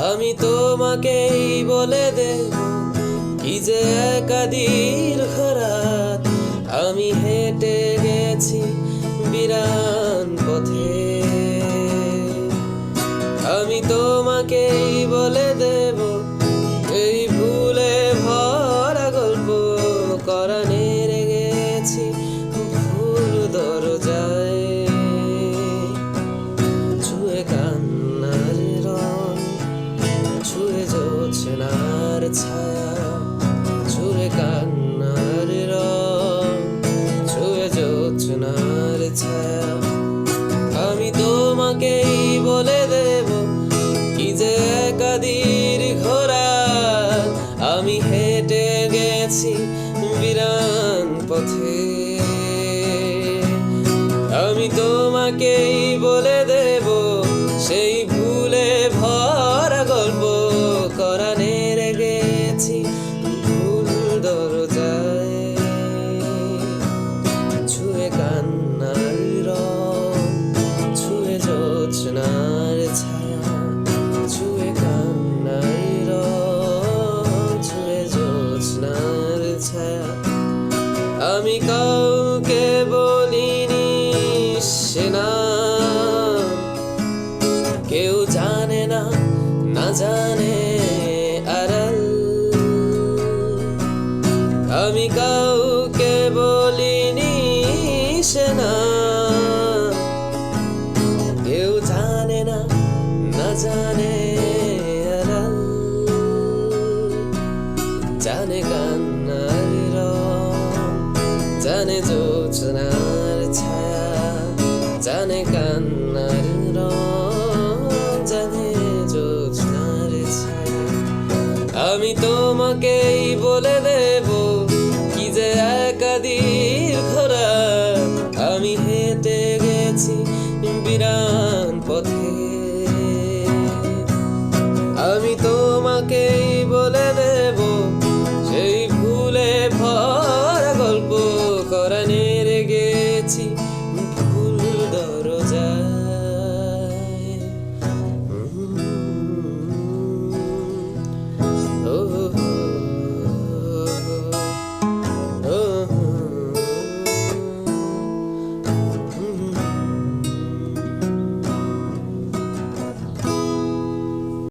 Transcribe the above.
আমি তোমাকেই বলে দেব কি যে একাদির খরাত। আমি হেঁটে গেছি বিরান পথে। আমি তোমাকেই বলে দেব এই ভুলে ভরা গল্প কোরানে গেছি ভুল দরজায়। ছুঁয়ে কান্নার রং, ছুঁয়ে জোছনার ছায়া, ছুঁয়ে কান্নার রং, ছুঁয়ে জোছনার ছায়া। আমি তোমাকেই বলে দেব কি যে একাদির ঘোরা। আমি হেঁটে গেছি বিরান পথে। আমি তোমাকেই বলে দেব সেই ভুলে ভরা গল্প কোরানে গেছি ভুল দরজায়। ছুঁয়ে কান্নার রং, ছুঁয়ে জোছনার ছায়া, ছুঁয়ে কান্নার রং, ছুঁয়ে জোছনার ছায়া। আমি কাউকে বলিনি সে নাম, কেউ জানে না, না জানে আড়াল। আমি কাউকে বলিনি সে নাম, কেউ জানে না, না জানে আড়াল। জানে কান্নার রং, জানে জোছনার ছায়া, জানে কান্নার রং, জানে জোছনার ছায়া। আমি তোমাকেই বলে দেব কি যে একাদির ঘোরা। আমি হেঁটে গেছি বিরান পথে। আমি তোমাকেই বলে দেব সেই ভুলে ভরা গল্প কোরানে গেছি